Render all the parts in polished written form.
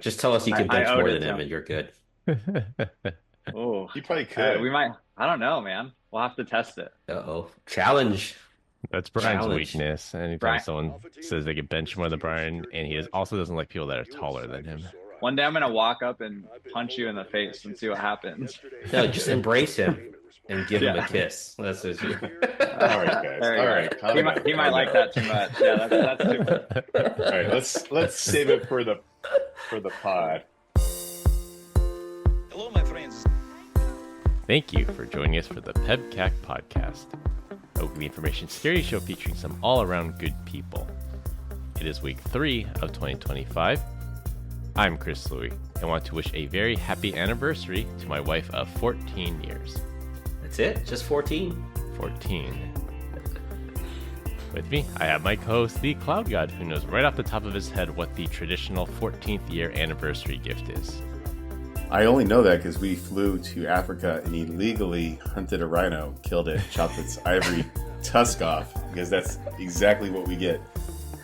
Just tell us you can I bench owed more it than to him him. and you're good. Oh, You probably could. we might. I don't know, man. We'll have to test it. Uh-oh. Challenge. That's Brian's Challenge. weakness. Anytime Brian, someone says they can bench more than Brian, and also doesn't like people that are taller than him. one day I'm gonna walk up and punch you in the face and see what happens. No, just embrace him and give him a Yeah. kiss. That's what you. All right, guys. There you All go. right, calm He down, might he might calm like down. that too much. Yeah, that's too much. All right, let's save it for the pod. Hello, my friends. Thank you for joining us for the PEBCAK Podcast, a weekly information security show featuring some all-around good people. It is week 3 of 2025. I'm Chris Louie and want to wish a very happy anniversary to my wife of 14 years. That's it? Just 14? 14. With me, I have my co-host, the Cloud God, who knows right off the top of his head what the traditional 14th year anniversary gift is. I only know that because we flew to Africa and illegally hunted a rhino, killed it, chopped its ivory tusk off, because that's exactly what we get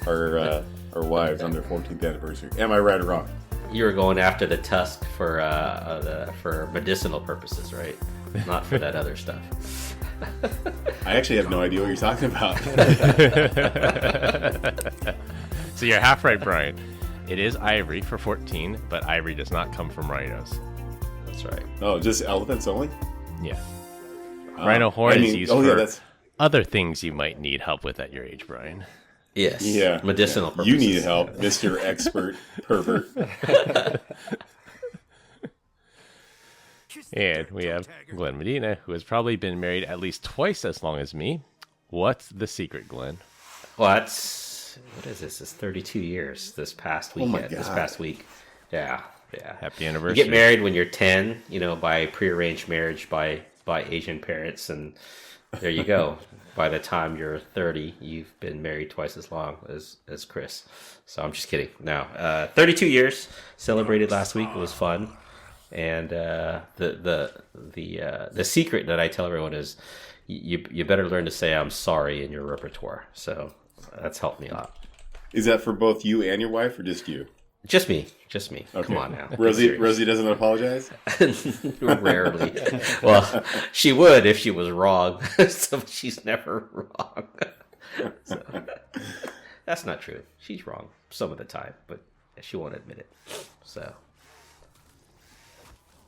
our wives on their 14th anniversary. Am I right or wrong? You were going after the tusk for for medicinal purposes, right? Not for that other stuff. I actually have no idea what you're talking about. So you're half right, Brian. It is ivory for 14, but ivory does not come from rhinos. That's right. Oh, just elephants only? Yeah. Rhino horn I is mean, used oh, yeah, for that's... other things you might need help with at your age, Brian. Yes. Yeah. Medicinal yeah. purposes. You need help, Mr. Expert Pervert. And we have Glenn Medina, who has probably been married at least twice as long as me. What's the secret, Glenn? What is this? It's 32 years this past Oh my weekend. This God. past week. Yeah. Yeah. Happy You anniversary. get married when you're 10, by prearranged marriage by Asian parents, and there you go. By the time you're 30, you've been married twice as long as Chris. So I'm just kidding. No, 32 years celebrated last week. It was fun, and the secret that I tell everyone is you better learn to say I'm sorry in your repertoire. So that's helped me a lot. Is that for both you and your wife, or just you? Just me. Okay. Come on now. Rosie doesn't apologize? Rarely. Well, she would if she was wrong. So she's never wrong. So, that's not true. She's wrong some of the time, but she won't admit it. So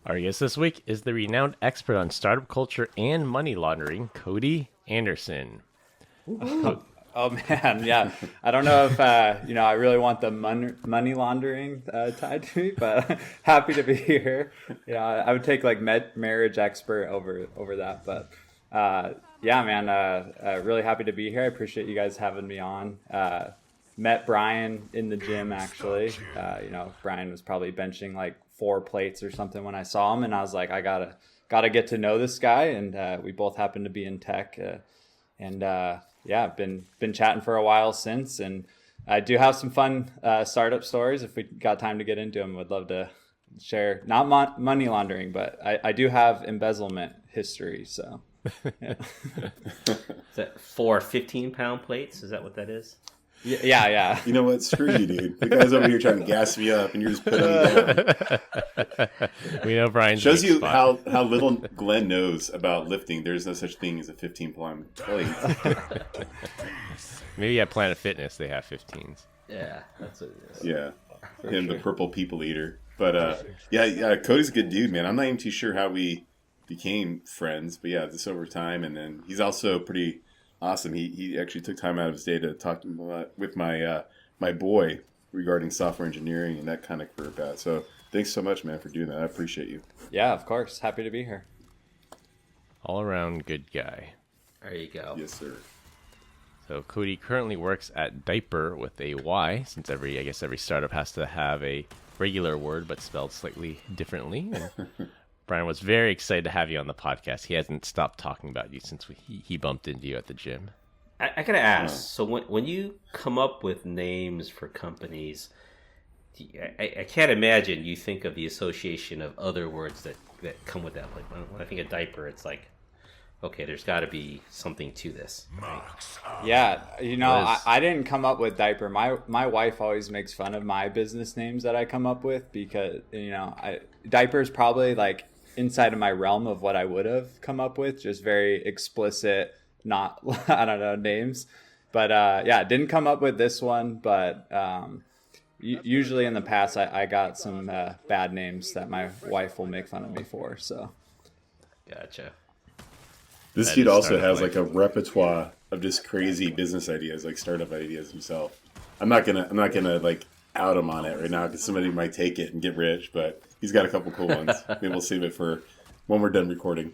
Our guest this week is the renowned expert on startup culture and money laundering, Cody Anderson. Oh man, yeah. I don't know if I really want the money laundering tied to me, but happy to be here. I would take like marriage expert over that, but yeah, man. Really happy to be here. I appreciate you guys having me on. Met Brian in the gym actually. Brian was probably benching like 4 plates or something when I saw him, and I was like, I gotta get to know this guy, and we both happen to be in tech, and yeah, I've been chatting for a while since, and I do have some fun startup stories. If we got time to get into them, would love to share. Not money laundering, but I do have embezzlement history. So, yeah. is that 4 15-pound plates? Is that what that is? Yeah. You know what? Screw you, dude. The guy's over here trying to gas me up, and you're just putting me down. We know Brian's Shows weak you spot. how little Glenn knows about lifting. There's no such thing as a 15-pound plate. Maybe at Planet Fitness they have 15s. Yeah, that's what it is. Yeah, him, the purple people eater. But yeah, Cody's a good dude, man. I'm not even too sure how we became friends, but yeah, this over time, and then he's also pretty awesome. He actually took time out of his day to talk with my my boy regarding software engineering and that kind of career path. So thanks so much, man, for doing that. I appreciate you. Yeah, of course. Happy to be here. All around good guy. There you go. Yes, sir. So Cody currently works at Diaper with a Y, since every startup has to have a regular word but spelled slightly differently. And Brian was very excited to have you on the podcast. He hasn't stopped talking about you since he bumped into you at the gym. I gotta ask. So when you come up with names for companies, I can't imagine you think of the association of other words that come with that. Like when I think of diaper, it's like okay, there's got to be something to this. Right? Yeah, Was- I didn't come up with diaper. My wife always makes fun of my business names that I come up with because diaper is probably like inside of my realm of what I would have come up with, just very explicit, not I don't know names. But yeah, didn't come up with this one. But usually in the past, I got some bad names that my wife will make fun of me for. So Gotcha. This That dude is also startup has life. like a repertoire of just crazy business ideas, like startup ideas himself. I'm not gonna like out him on it right now because somebody might take it and get rich, but he's got a couple cool ones. Maybe we'll save it for when we're done recording.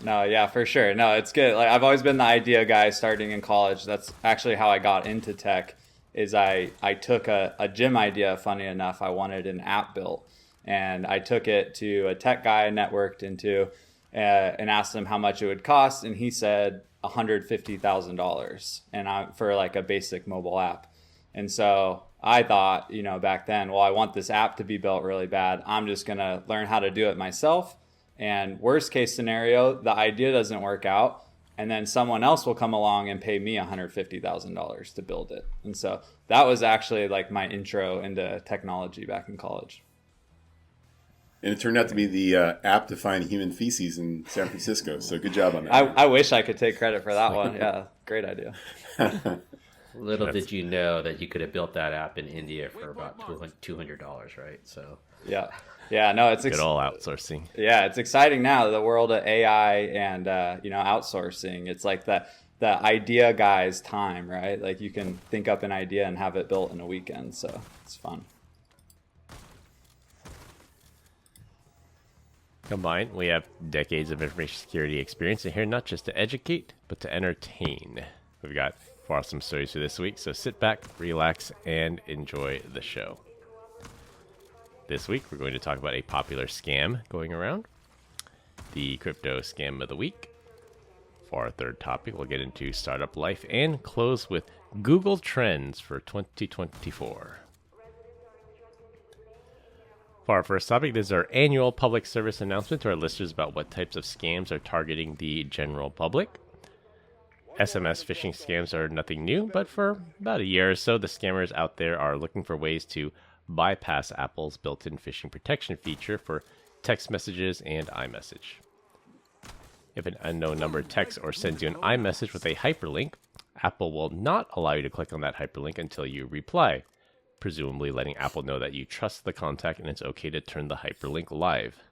no, yeah, for sure. No, it's good. Like I've always been the idea guy starting in college. That's actually how I got into tech. Is I took a gym idea. Funny enough, I wanted an app built, and I took it to a tech guy I networked into, and asked him how much it would cost, and he said $150,000, and for like a basic mobile app. And so I thought, back then, well, I want this app to be built really bad. I'm just gonna learn how to do it myself. And worst case scenario, the idea doesn't work out, and then someone else will come along and pay me $150,000 to build it. And so that was actually like my intro into technology back in college. And it turned out to be the app to find human feces in San Francisco. So good job on that. I wish I could take credit for that one. Yeah, great idea. Little did you know that you could have built that app in India for about $200, right? So Yeah, no, it's Good all outsourcing. yeah, it's exciting now. The world of AI and outsourcing. It's like the idea guy's time, right? Like you can think up an idea and have it built in a weekend. So it's fun. Combined, we have decades of information security experience and here not just to educate, but to entertain. We've got 4 awesome stories for this week, so sit back, relax, and enjoy the show. This week, we're going to talk about a popular scam going around, the crypto scam of the week. For our third topic, we'll get into startup life and close with Google Trends for 2024. For our first topic, this is our annual public service announcement to our listeners about what types of scams are targeting the general public. SMS phishing scams are nothing new, but for about a year or so, the scammers out there are looking for ways to bypass Apple's built-in phishing protection feature for text messages and iMessage. If an unknown number texts or sends you an iMessage with a hyperlink, Apple will not allow you to click on that hyperlink until you reply, presumably letting Apple know that you trust the contact and it's okay to turn the hyperlink live.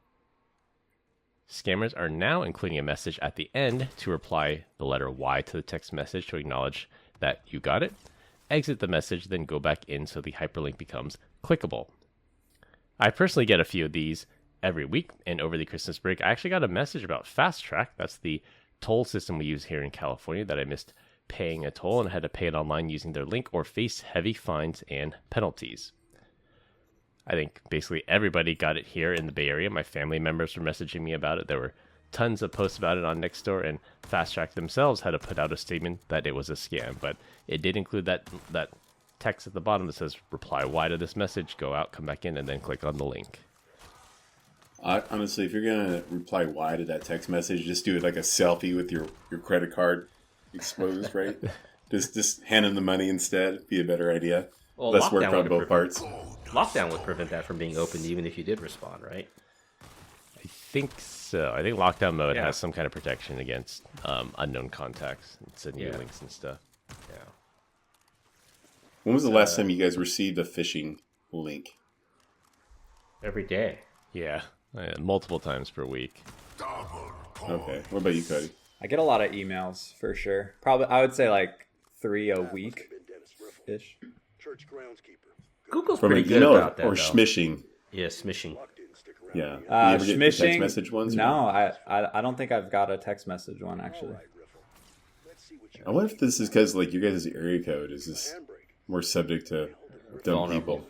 Scammers are now including a message at the end to reply the letter Y to the text message to acknowledge that you got it, exit the message, then go back in so the hyperlink becomes clickable. I personally get a few of these every week, and over the Christmas break, I actually got a message about Fast Track. That's the toll system we use here in California that I missed paying a toll and had to pay it online using their link or face heavy fines and penalties. I think basically everybody got it here in the Bay Area. My family members were messaging me about it. There were tons of posts about it on Nextdoor, and Fast Track themselves had to put out a statement that it was a scam. But it did include that text at the bottom that says, reply Y to this message, go out, come back in, and then click on the link. Honestly, if you're going to reply Y to that text message, just do it like a selfie with your credit card exposed, right? just hand them the money instead. Be a better idea. Well, Less work lockdown on would both parts. Lockdown would prevent that from being opened even if you did respond, right? I think so. I think lockdown mode Yeah. has some kind of protection against unknown contacts and sending you Yeah. links and stuff. Yeah. When was the last time you guys received a phishing link? Every day. Yeah, multiple times per week. Okay. What about you, Cody? I get a lot of emails for sure. Probably, I would say like 3 a week ish. Google's From pretty an good email about that, or though. smishing? Yeah, smishing. Yeah. You ever get the text Smishing? message ones? or No, not? I don't think I've got a text message one actually. I wonder if this is because like your guys' area code is just more subject to dumb Vulnerable. people.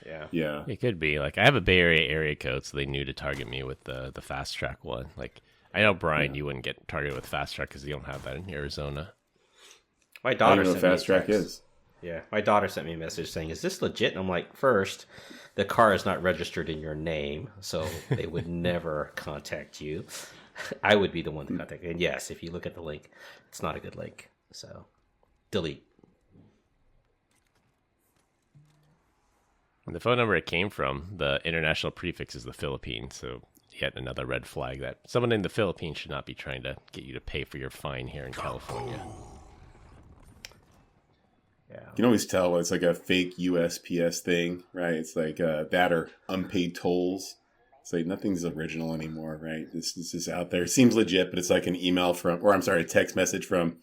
Yeah. Yeah. It could be. Like, I have a Bay Area code, so they knew to target me with the Fast Track one. Like, I know, Brian, you wouldn't get targeted with Fast Track because you don't have that in Arizona. My I daughter don't know what sent me a Fast Track text. is. Yeah, my daughter sent me a message saying, "Is this legit?" And I'm like, first, the car is not registered in your name, so they would never contact you. I would be the one to contact. And yes, if you look at the link, it's not a good link. So delete. And the phone number it came from, the international prefix is the Philippines. So yet another red flag that someone in the Philippines should not be trying to get you to pay for your fine here in California. Yeah. You can always tell when it's like a fake USPS thing, right? It's like that or unpaid tolls. It's like nothing's original anymore, right? This is out there. It seems legit, but it's like an email from, or I'm sorry, a text message from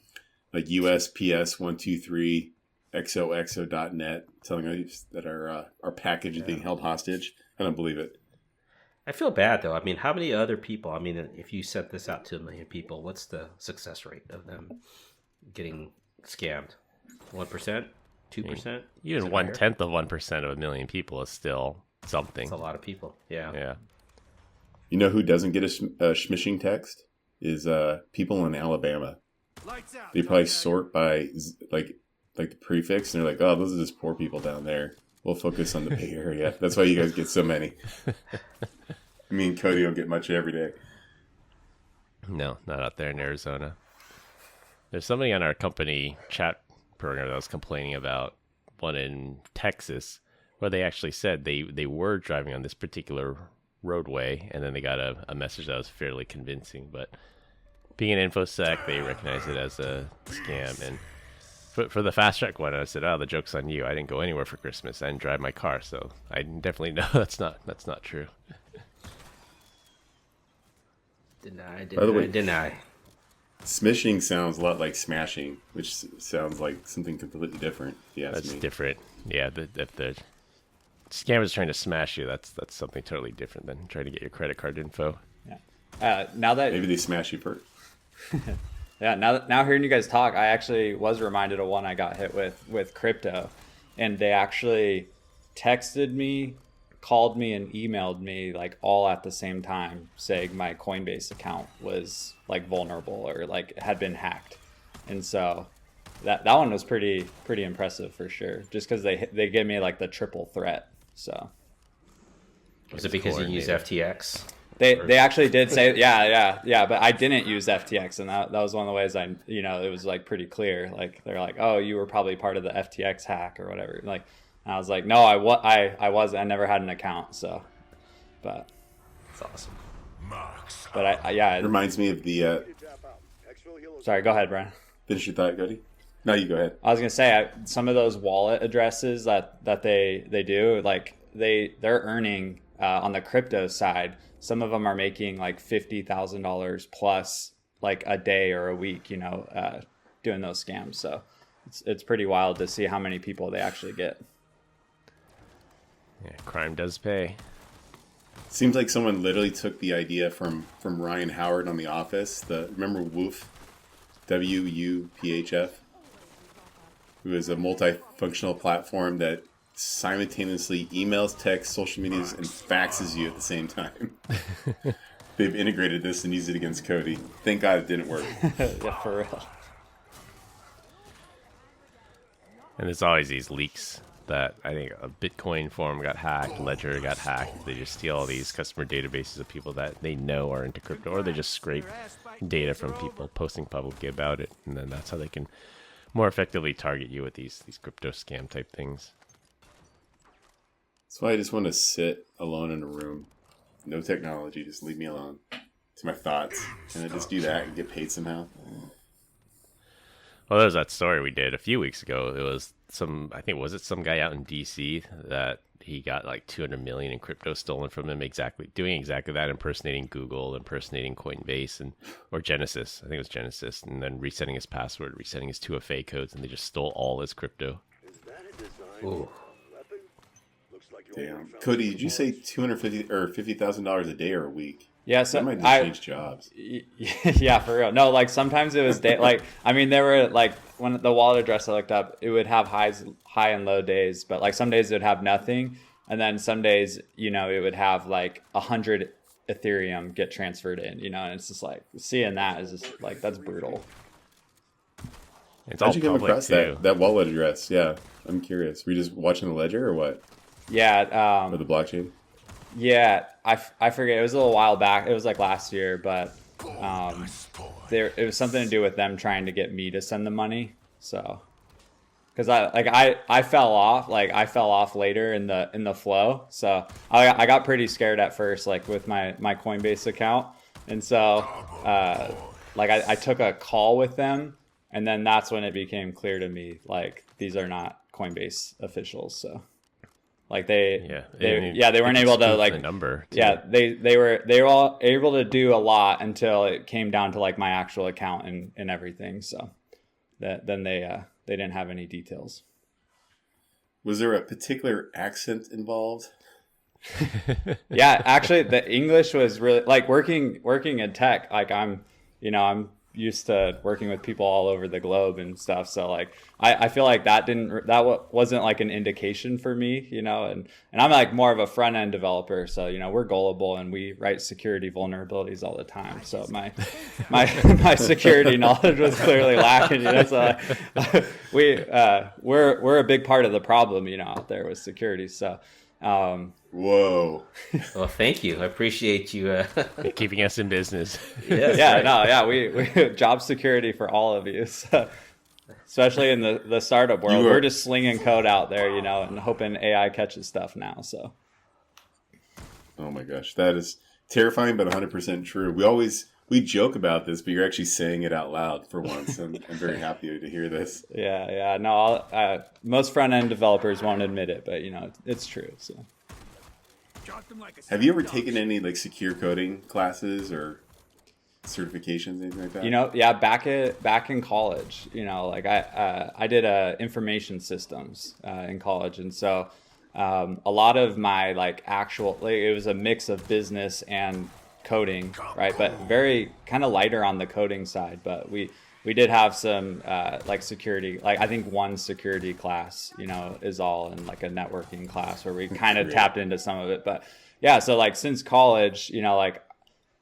like USPS123XOXO.net telling us that our package is being held hostage. I don't believe it. I feel bad though. I mean, how many other people? I mean, if you sent this out to 1 million people, what's the success rate of them getting scammed? 1%, 2%? Even 1/10 of 1% of 1 million people is still something. That's a lot of people. Yeah. Yeah. You know who doesn't get a smishing text? Is people in Alabama. They probably sort by like the prefix, and they're like, oh, those are just poor people down there. We'll focus on the Bay Area. That's why you guys get so many. Me and Cody don't get much every day. No, not out there in Arizona. There's somebody on our company chat program that was complaining about one in Texas where they actually said they were driving on this particular roadway, and then they got a message that was fairly convincing. But being an InfoSec, they recognized it as a scam. And for the fast track one, I said, "Oh, the joke's on you. I didn't go anywhere for Christmas. I didn't drive my car, so I definitely know that's not true." Deny. Smishing sounds a lot like smashing, which sounds like something completely different. Yeah, That's different. Yeah, if the scammer is trying to smash you, that's something totally different than trying to get your credit card info. Yeah. Now that maybe they smash you first. Yeah, now hearing you guys talk, I actually was reminded of one I got hit with crypto, and they actually texted me, called me, and emailed me like all at the same time, saying my Coinbase account was like vulnerable or like had been hacked, and so that one was pretty impressive for sure. Just because they gave me like the triple threat. So was it because you use FTX? They actually did say yeah, but I didn't use FTX, and that was one of the ways it was like pretty clear. Like they're like, oh, you were probably part of the FTX hack or whatever. Like, and I was like, no, I wasn't. I never had an account. So, but that's awesome. But it reminds me of the. Sorry, go ahead, Brian. Finish your thought, Cody. No, you go ahead. I was gonna say some of those wallet addresses that they do, like they're earning on the crypto side. Some of them are making like $50,000 plus like a day or a week, doing those scams. So it's pretty wild to see how many people they actually get. Yeah, crime does pay. Seems like someone literally took the idea from Ryan Howard on The Office. Remember Woof, WUPHF, who is a multifunctional platform that simultaneously emails, texts, social medias, and faxes you at the same time. They've integrated this and used it against Cody. Thank God it didn't work. Yeah, for real. And there's always these leaks that I think a Bitcoin form got hacked, Ledger got hacked. They just steal all these customer databases of people that they know are into crypto, or they just scrape data from people posting publicly about it, and then that's how they can more effectively target you with these crypto scam type things. That's why I just want to sit alone in a room. No technology, just leave me alone to my thoughts. And I just do that and get paid somehow. Well, there was that story we did a few weeks ago. It was some guy out in DC that he got like 200 million in crypto stolen from him, doing exactly that, impersonating Google, impersonating Coinbase or Genesis. I think it was Genesis, and then resetting his password, resetting his 2FA codes, and they just stole all his crypto. Ooh. Damn. Cody, did you say $250 or $50,000 a day or a week? Yeah, so that might just change jobs. Yeah, for real. No, like sometimes it was there were like when the wallet address I looked up, it would have high and low days, but like some days it would have nothing, and then some days it would have like 100 Ethereum get transferred in, and it's just like seeing that is just like that's brutal. It's How'd you come across that wallet address? Yeah, I'm curious. Were you just watching the ledger or what? Yeah. Or the blockchain? Yeah, I forget. It was a little while back. It was like last year, but it was something to do with them trying to get me to send the money. So, because I fell off later in the flow. So I got pretty scared at first, like with my Coinbase account, and so I took a call with them, and then that's when it became clear to me like these are not Coinbase officials. So. Like they weren't able to like the number too. Yeah, they were all able to do a lot until it came down to like my actual account and everything. So then they didn't have any details. Was there a particular accent involved? Yeah, actually the English was really like working in tech. Like I'm used to working with people all over the globe and stuff, so like I feel like that wasn't like an indication for me, and I'm like more of a front end developer, so we're gullible and we write security vulnerabilities all the time, so my security knowledge was clearly lacking, so we're a big part of the problem out there with security. So whoa. Well, thank you. I appreciate you keeping us in business. Yes, yeah, right. no, yeah, we job security for all of you, so, especially in the startup world. We're just slinging code out there, and hoping AI catches stuff now. So, oh my gosh, that is terrifying, but 100% true. We joke about this, but you're actually saying it out loud for once, and I'm very happy to hear this. Yeah, no, most front end developers won't admit it, but it's true. So. Have you ever taken any like secure coding classes or certifications, anything like that? Yeah, back in college, like I did information systems in college, and so a lot of my like actual it was a mix of business and coding, right? But very kind of lighter on the coding side. But we did have some like security, like I think one security class, is all in like a networking class where we kind of tapped into some of it. But yeah, so like since college, like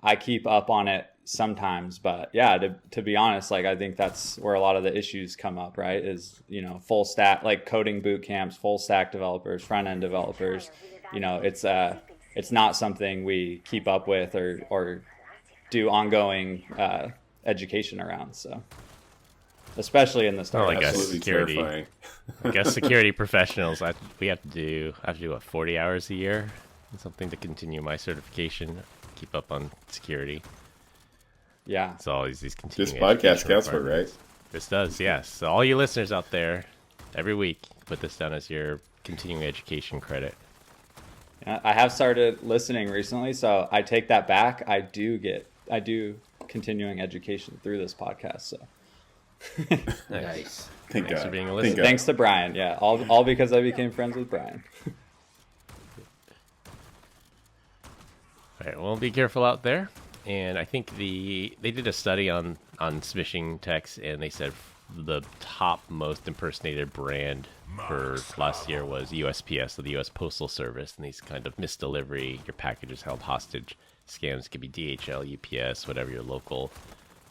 I keep up on it sometimes. But yeah, to be honest, like I think that's where a lot of the issues come up, right? Is full stack, like coding boot camps, full stack developers, front end developers. It's not something we keep up with or do ongoing education around. So especially in the startup. Well, I guess Absolutely security. terrifying. I guess security professionals. We have to do what 40 hours a year, something to continue my certification, keep up on security. Yeah. It's always these continuing. This podcast education counts for it, requirements. right? This does, yes. So all you listeners out there, every week, put this down as your continuing education credit. I have started listening recently, so I take that back. I do continuing education through this podcast. So Nice. Thank Thanks God. for being a Thank listener. God. thanks to Brian. Yeah, all because I became friends with Brian. All right, well, be careful out there. And I think they did a study on smishing techs, and they said the top most impersonated brand for last year was USPS, so the U.S. Postal Service, and these kind of misdelivery, your packages held hostage scams. Could be DHL, UPS, whatever your local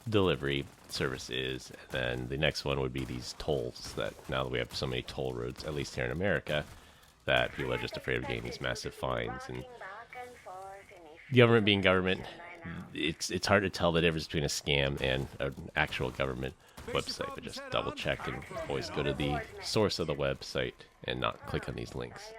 delivery service is. And then the next one would be these tolls, that now that we have so many toll roads, at least here in America, that people are just afraid of getting these massive fines. And government being government, it's hard to tell the difference between a scam and an actual government website, but just double check and always go to the source of the website and not click on these links.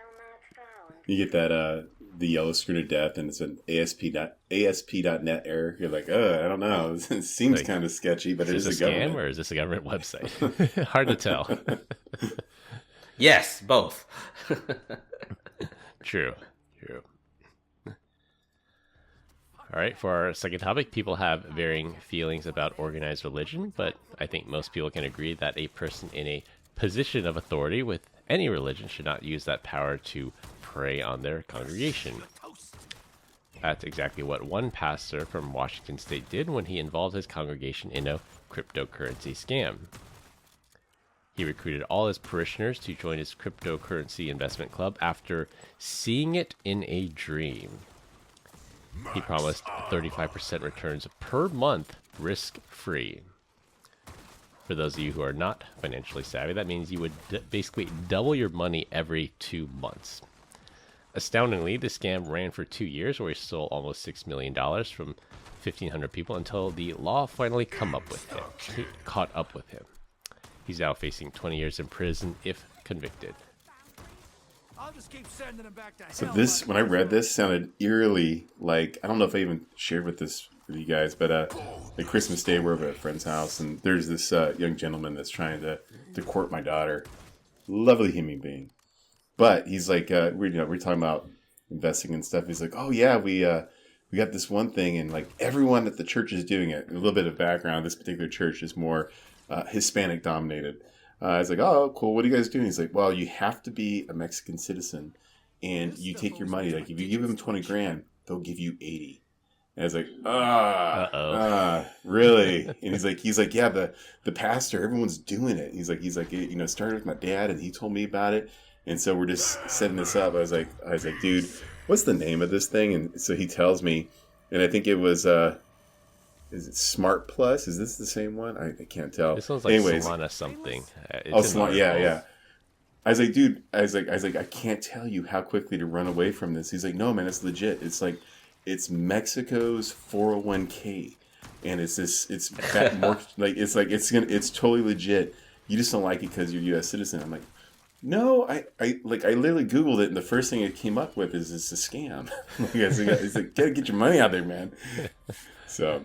You get that the yellow screen of death, and it's an ASP.net error. You're like, I don't know. It seems Like, kind of sketchy, but it Is is this a a scam government. or is this a government website? Hard to tell. Yes, both. True. All right, for our second topic, people have varying feelings about organized religion, but I think most people can agree that a person in a position of authority with any religion should not use that power to prey on their congregation. That's exactly what one pastor from Washington State did when he involved his congregation in a cryptocurrency scam. He recruited all his parishioners to join his cryptocurrency investment club after seeing it in a dream. He promised 35% returns per month, risk-free. For those of you who are not financially savvy, that means you would basically double your money every 2 months. Astoundingly, the scam ran for 2 years, where he stole almost $6 million from 1,500 people until the law finally caught up with him. He's now facing 20 years in prison if convicted. I'll just keep sending them back to So hell, this, like- when I read this, sounded eerily like, I don't know if I even shared with you guys, but like Christmas Day, we're over at a friend's house, and there's this young gentleman that's trying to court my daughter. Lovely human being, but he's like, we're talking about investing and stuff. He's like, oh yeah, we got this one thing, and like everyone at the church is doing it. A little bit of background: this particular church is more Hispanic dominated. I was like, oh, cool. What are you guys doing? He's like, well, you have to be a Mexican citizen, and you take your money. Like, if you give them 20 grand, they'll give you 80. And I was like, really? And he's like, yeah, the pastor, everyone's doing it. He's like, it started with my dad, and he told me about it, and so we're just setting this up. I was like, dude, what's the name of this thing? And so he tells me, and I think it was. Is it Smart Plus? Is this the same one? I can't tell. This one's like Anyways. Solana something. Solana, yeah. I was like, dude, I was like, I can't tell you how quickly to run away from this. He's like, no, man, it's legit. It's like, it's Mexico's 401k, and it's totally legit. You just don't like it because you're a U.S. citizen. I'm like, no, I literally Googled it, and the first thing it came up with is it's a scam. It's like, gotta get your money out there, man. So.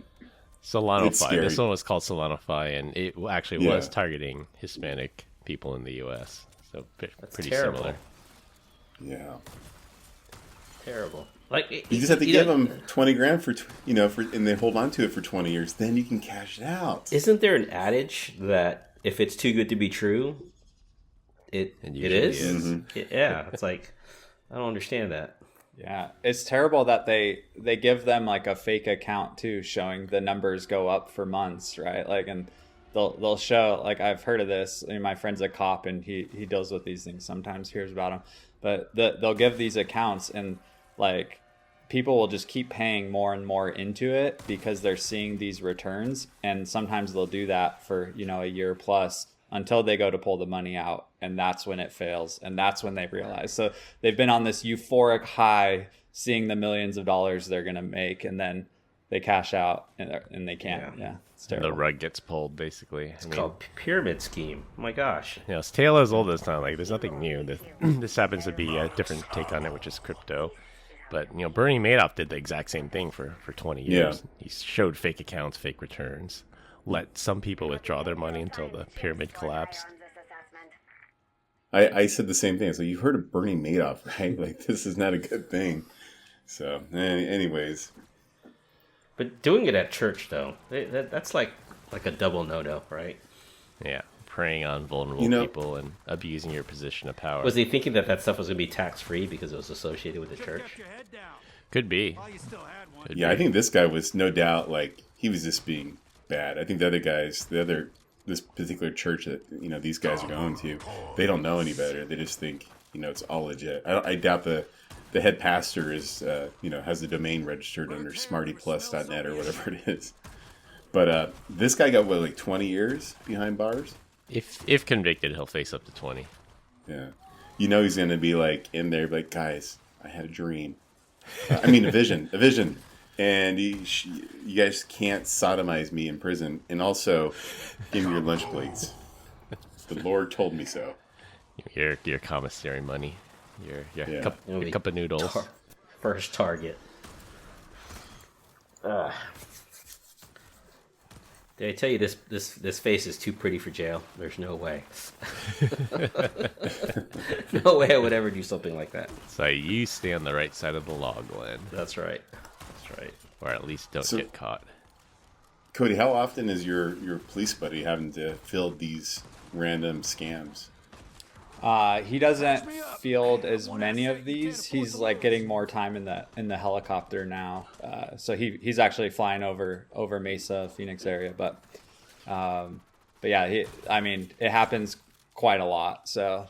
Solanify. This one was called Solanify, and it actually was targeting Hispanic people in the U.S. So That's pretty terrible. similar. Yeah. Terrible. Like you just have to give them 20 grand and they hold on to it for 20 years. Then you can cash it out. Isn't there an adage that if it's too good to be true, it is? Mm-hmm. Yeah. It's like, I don't understand that. Yeah, it's terrible that they give them like a fake account too, showing the numbers go up for months, right? Like, and they'll show, like, I've heard of this. I mean, my friend's a cop, and he deals with these things sometimes, hears about them. But they'll give these accounts, and like people will just keep paying more and more into it because they're seeing these returns, and sometimes they'll do that for a year plus until they go to pull the money out, and that's when it fails, and that's when they realize. So they've been on this euphoric high, seeing the millions of dollars they're going to make, and then they cash out, and they can't. Yeah, it's terrible. The rug gets pulled, basically. It's called pyramid scheme. Oh my gosh. It's tale as old as time. Like, there's nothing new. This happens to be a different take on it, which is crypto. But, Bernie Madoff did the exact same thing for 20 years. Yeah. He showed fake accounts, fake returns, let some people withdraw their money until the pyramid collapsed. I said the same thing. So you've heard of Bernie Madoff, right? Like, this is not a good thing. So, anyways. But doing it at church, though, that's like a double no-no, right? Yeah, preying on vulnerable people and abusing your position of power. Was he thinking that stuff was going to be tax-free because it was associated with the church? Could be. I think this guy was no doubt, like, he was just being bad. I think this particular church that these guys are going to, they don't know any better. They just think it's all legit. I doubt the head pastor is has the domain registered under smartyplus.net or whatever it is. But this guy got 20 years behind bars. If convicted, he'll face up to 20. Yeah, he's gonna be like in there, like, guys, I had a dream. A vision. And you guys can't sodomize me in prison, and also give me your lunch plates. The Lord told me so. Your commissary money, your cup of noodles. First target. Did I tell you this face is too pretty for jail? There's no way. No way I would ever do something like that. So you stay on the right side of the law, Glenn. That's right. Or at least don't get caught. Cody, how often is your police buddy having to field these random scams? He doesn't field as many of these. He's like getting more time in the helicopter now. So he's actually flying over Mesa, Phoenix area. But yeah, it happens quite a lot. So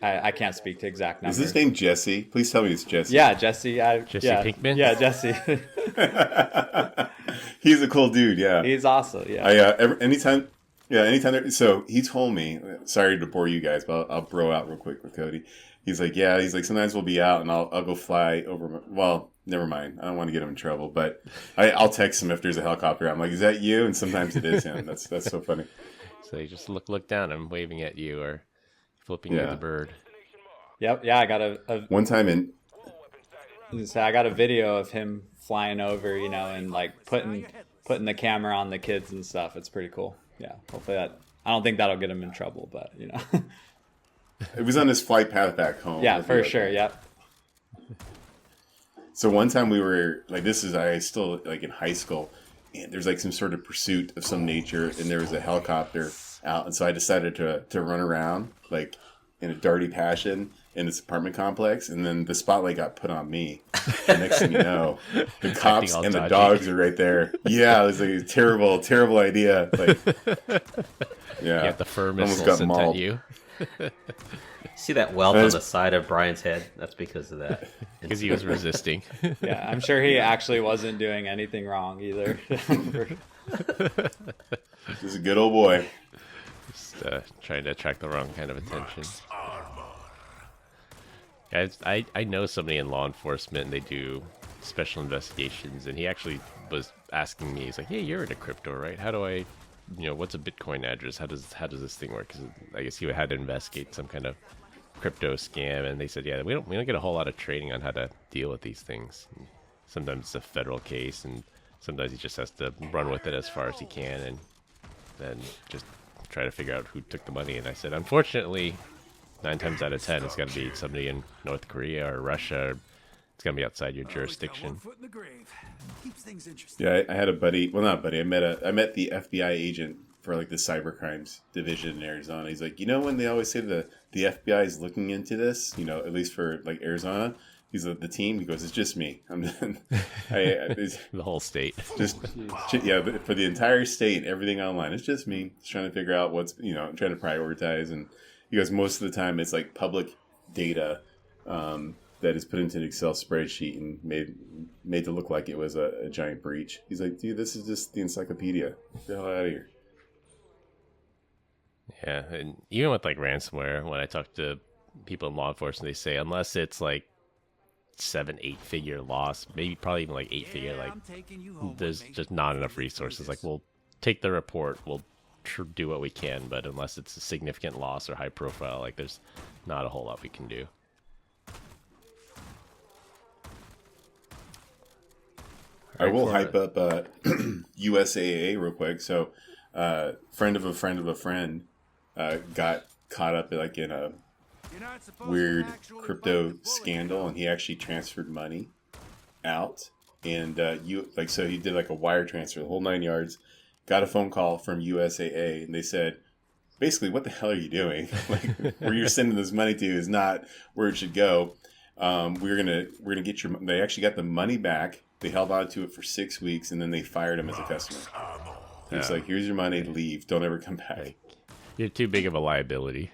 I can't speak to exact numbers. Is his name Jesse? Please tell me it's Jesse. Yeah, Jesse. Jesse Pinkman? Yeah, Jesse. He's a cool dude, yeah. He's awesome, yeah. Anytime. So he told me, sorry to bore you guys, but I'll bro out real quick with Cody. He's like, yeah. He's like, sometimes we'll be out and I'll go fly over. Well, never mind. I don't want to get him in trouble, but I'll text him if there's a helicopter. I'm like, is that you? And sometimes it is him. That's so funny. So you just look down. I'm waving at you or flipping you the bird. Yep. Yeah, I got one time in. I got a video of him flying over, and like putting the camera on the kids and stuff. It's pretty cool. Yeah. Hopefully I don't think that'll get him in trouble, but It was on his flight path back home. Yeah, for sure. Yep. So one time we were like, I still like in high school, and there's like some sort of pursuit of some nature, and there was a helicopter out, and so I decided to run around like in a darty passion in this apartment complex, and then the spotlight got put on me. The next thing you know, the cops and the dogs are right there. Yeah, it was like a terrible, terrible idea. Like, yeah, you have the fur missile sent at you. See that welt on the side of Brian's head? That's because of that. Because he was resisting. Yeah, I'm sure he actually wasn't doing anything wrong either. He's a good old boy. Just trying to attract the wrong kind of attention. Guys, I know somebody in law enforcement, and they do special investigations, and he actually was asking me, he's like, hey, you're into crypto, right? How do I, what's a Bitcoin address? How does this thing work? Because I guess he had to investigate some kind of crypto scam, and they said, yeah, we don't get a whole lot of training on how to deal with these things. Sometimes it's a federal case, and sometimes he just has to run with it as far as he can, and then just try to figure out who took the money. And I said, unfortunately, 9 times out of 10, it's got to be somebody in North Korea or Russia. It's going to be outside your jurisdiction. Yeah, I had a buddy. Well, not a buddy. I met the FBI agent for like the cybercrimes division in Arizona. He's like, when they always say the FBI is looking into this, at least for like Arizona. He's like, the team. He goes, it's just me. The whole state. Just but for the entire state, everything online. It's just me. Just trying to figure out what's trying to prioritize. And he goes, most of the time it's like public data that is put into an Excel spreadsheet and made to look like it was a giant breach. He's like, dude, this is just the encyclopedia. Get the hell out of here. Yeah, and even with like ransomware, when I talk to people in law enforcement, they say unless it's like 7-8 figure loss, maybe probably even like 8 figure, like there's just not enough resources. Like we'll take the report, we'll do what we can, but unless it's a significant loss or high profile, like there's not a whole lot we can do. I will hype up USAA real quick. So, friend of a friend of a friend got caught up like in a weird crypto scandal, and he actually transferred money out. And so he did like a wire transfer, the whole 9 yards. Got a phone call from USAA, and they said, basically, what the hell are you doing? Like, where you're sending this money to is not where it should go. We're gonna get your. They actually got the money back. They held on to it for 6 weeks, and then they fired him as a customer. It's like, here's your money, leave, don't ever come back. You're too big of a liability.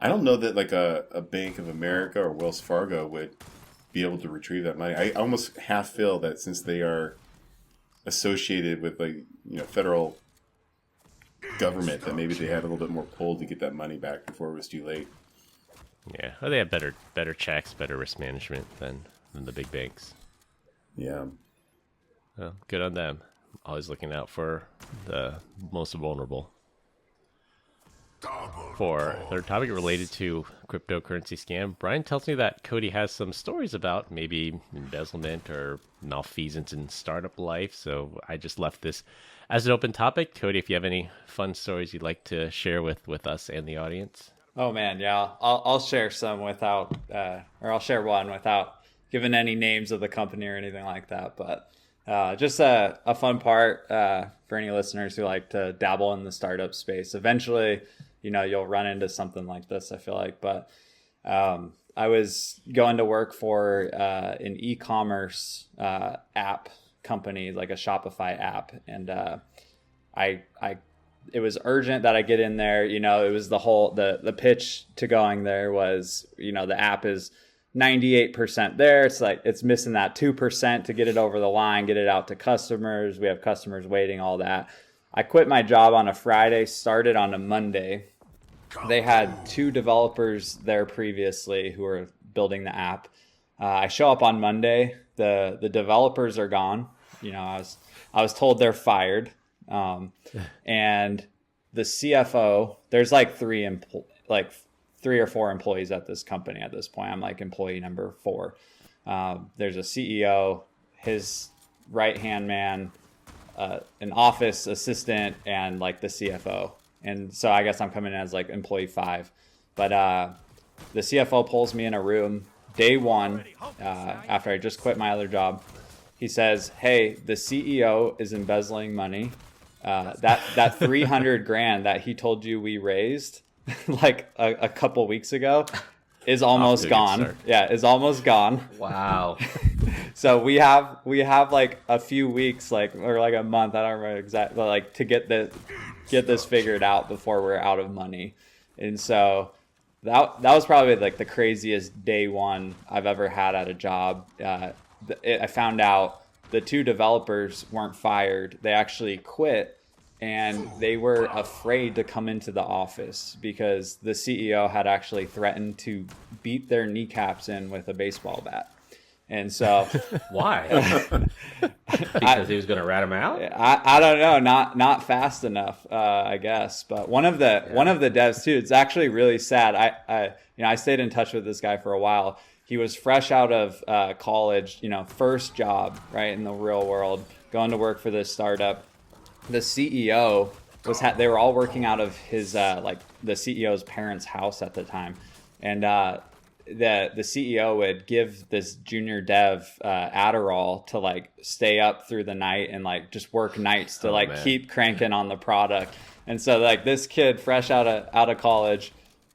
I don't know that like a Bank of America or Wells Fargo would be able to retrieve that money. I almost half feel that since they are associated with like federal government, that maybe they had a little bit more pull to get that money back before it was too late. Yeah, well, they have better checks, better risk management than the big banks. Yeah. Well, good on them. Always looking out for the most vulnerable. For third topic related to cryptocurrency scam, Brian tells me that Cody has some stories about maybe embezzlement or malfeasance in startup life. So I just left this as an open topic. Cody, if you have any fun stories you'd like to share with us and the audience. Oh man, yeah, I'll share some without, or I'll share one without giving any names of the company or anything like that. But just a fun part for any listeners who like to dabble in the startup space. Eventually, you'll run into something like this, I feel like. But I was going to work for an e-commerce app company, like a Shopify app, and it was urgent that I get in there. It was the pitch to going there was, the app is 98% there. It's like it's missing that 2% to get it over the line, get it out to customers. We have customers waiting, all that. I quit my job on a Friday, started on a Monday. they had 2 developers there previously who were building the app. I show up on Monday. The developers are gone. I was told they're fired. And the CFO, there's like 3 or 4 employees at this company at this point. I'm like employee number 4. There's a CEO, his right-hand man, an office assistant, and like the CFO. And so I guess I'm coming in as like employee 5. But the CFO pulls me in a room day 1 after I just quit my other job. He says, "Hey, the CEO is embezzling money. That 300 grand that he told you we raised like a couple weeks ago is almost gone. Yeah, is almost gone." Wow. So we have like a few weeks, or like a month, I don't remember exactly, like to get this figured out before we're out of money. And so that was probably like the craziest day 1 I've ever had at a job. I found out the 2 developers weren't fired. They actually quit, and they were afraid to come into the office because the CEO had actually threatened to beat their kneecaps in with a baseball bat. And so why? Because he was going to rat him out? I don't know, not fast enough, I guess. But one of the devs too, it's actually really sad. I stayed in touch with this guy for a while. He was fresh out of college, first job, right, in the real world, going to work for this startup. The CEO they were all working out of his the CEO's parents' house at the time, and the CEO would give this junior dev Adderall to like stay up through the night and like just work nights to keep cranking on the product. And so like this kid fresh out of college,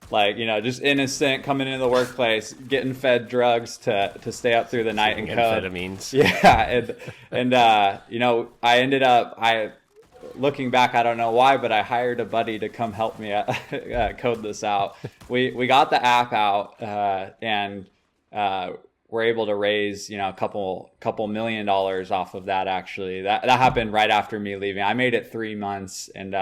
like, just innocent, coming into the workplace, getting fed drugs to stay up through the night and code. Amphetamines. Yeah. And I ended up, looking back, I don't know why, but I hired a buddy to come help me code this out. We got the app out and we're able to raise, a couple $1 million off of that. Actually, that happened right after me leaving. I made it 3 months, and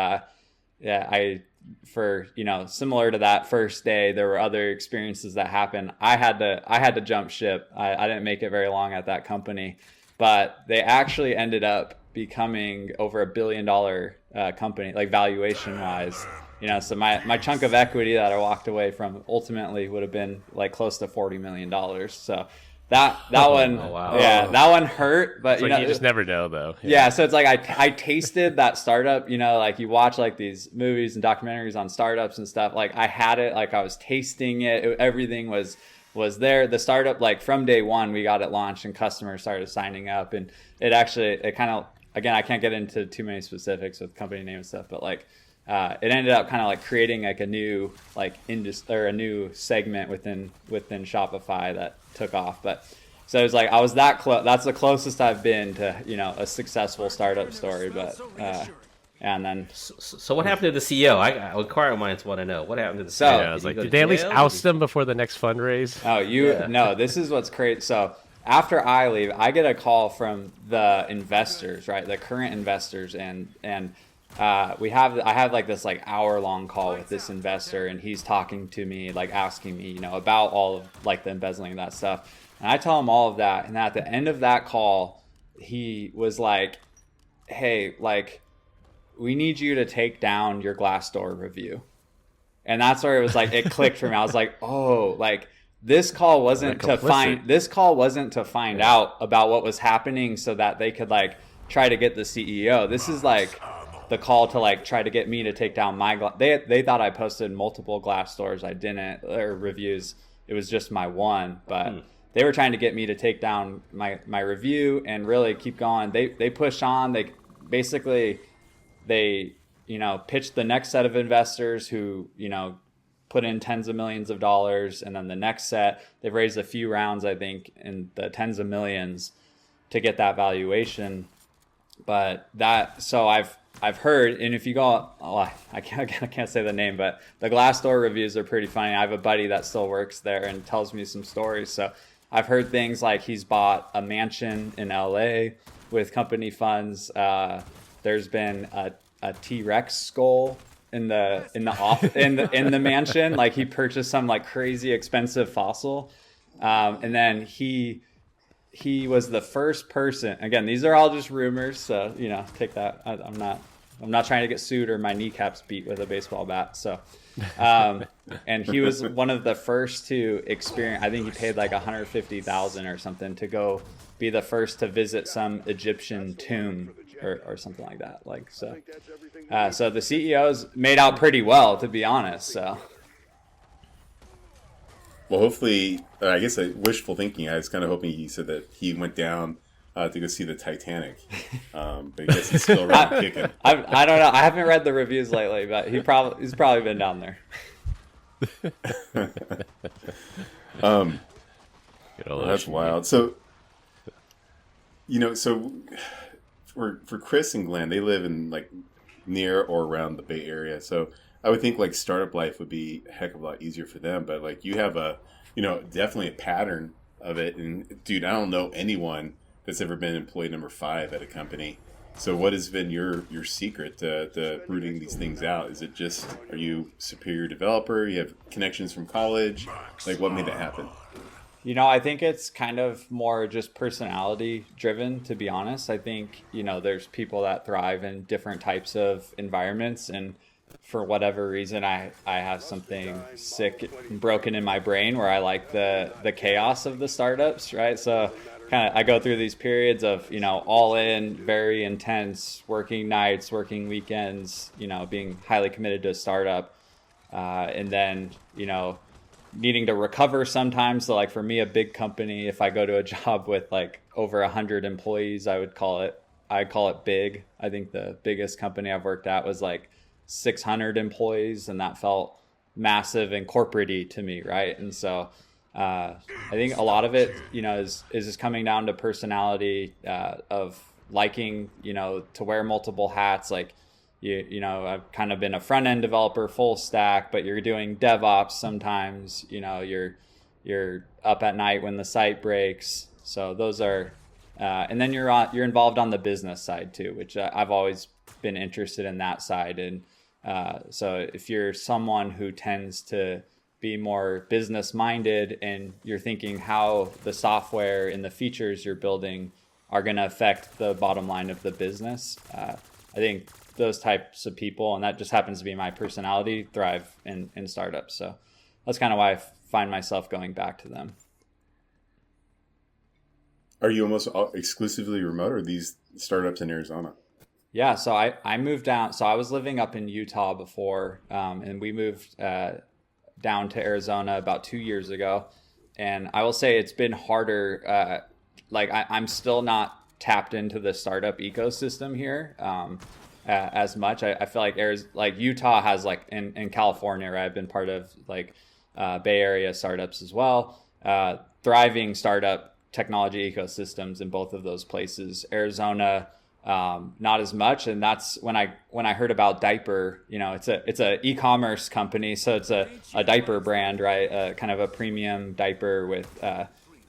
similar to that first day, there were other experiences that happened. I had to jump ship. I didn't make it very long at that company, but they actually ended up becoming over $1 billion company, like valuation wise. So my chunk of equity that I walked away from ultimately would have been like close to $40 million. So that one, wow. Yeah, that one hurt, but you just never know though. Yeah. So it's like I tasted that startup, like you watch like these movies and documentaries on startups and stuff. Like I had it, like I was tasting it. Everything was there. The startup, like from day 1, we got it launched and customers started signing up, and it kind of, again, I can't get into too many specifics with company name and stuff, but like it ended up kind of like creating like a new like industry or a new segment within Shopify that took off. But so it was like I was that close. That's the closest I've been to a successful startup story. But and then so what happened to the CEO? Inquiring minds want to know what happened to the CEO. I was like, did they at least oust him before the next fundraise? Oh, no, this is what's crazy. So after I leave, I get a call from the investors, right? The current investors, and I have like this like hour-long call with this investor, and he's talking to me, like asking me, about all of like the embezzling and that stuff. And I tell him all of that, and at the end of that call, he was like, "Hey, like, we need you to take down your Glassdoor review." And that's where it was like it clicked for me. I was like, "Oh, like." This call wasn't to find out about what was happening so that they could like try to get the CEO. This is like the call to like try to get me to take down my they thought I posted multiple Glassdoors. I didn't, or reviews. It was just my one, but they were trying to get me to take down my review and really keep going. They push on. They basically pitched the next set of investors who put in tens of millions of dollars, and then the next set, they've raised a few rounds, I think, in the tens of millions to get that valuation. But so I've heard, and if you go, I can't say the name, but the Glassdoor reviews are pretty funny. I have a buddy that still works there and tells me some stories. So I've heard things like he's bought a mansion in LA with company funds. There's been a T-Rex skull in the mansion. Like he purchased some like crazy expensive fossil, and then he was the first person. Again, these are all just rumors, so take that. I'm not trying to get sued or my kneecaps beat with a baseball bat. So, and he was one of the first to experience. I think he paid like $150,000 or something to go be the first to visit some Egyptian tomb or something like that. Like so. So the CEO's made out pretty well, to be honest. So. Well, hopefully, I guess wishful thinking. I was kind of hoping he said that he went down to go see the Titanic, but I guess he's still around kicking. I don't know. I haven't read the reviews lately, but he's probably been down there. That's wild. So, so for Chris and Glenn, they live in like near or around the Bay Area. So I would think like startup life would be a heck of a lot easier for them. But like you have definitely a pattern of it. And dude, I don't know anyone that's ever been employee number 5 at a company. So what has been your secret to rooting these things out? Is it just, are you superior developer? You have connections from college? Like what made that happen? I think it's kind of more just personality driven, to be honest. I think, there's people that thrive in different types of environments, and for whatever reason, I have something sick and broken in my brain where I like the chaos of the startups, right? So I go through these periods of, all in, very intense, working nights, working weekends, being highly committed to a startup. And then, needing to recover sometimes. So like for me, a big company, if I go to a job with like over 100 employees, I'd call it big. I think the biggest company I've worked at was like 600 employees, and that felt massive and corporate-y to me, right? And so I think a lot of it, is just coming down to personality, of liking, to wear multiple hats. Like, I've kind of been a front-end developer, full stack, but you're doing DevOps sometimes. You're up at night when the site breaks. So those are, and then you're involved on the business side too, which I've always been interested in that side. And so if you're someone who tends to be more business minded and you're thinking how the software and the features you're building are going to affect the bottom line of the business, I think those types of people, and that just happens to be my personality, thrive in startups. So that's kind of why I find myself going back to them. Are you almost exclusively remote, or are these startups in Arizona? Yeah, so I moved down. So I was living up in Utah before, and we moved down to Arizona about 2 years ago. And I will say it's been harder. I'm still not tapped into the startup ecosystem here as much. I feel like Utah has in California, right? I've been part of Bay Area startups as well. Thriving startup technology ecosystems in both of those places. Arizona, not as much. And that's when I heard about Diaper. It's a e-commerce company, so it's a diaper brand, right? Kind of a premium diaper with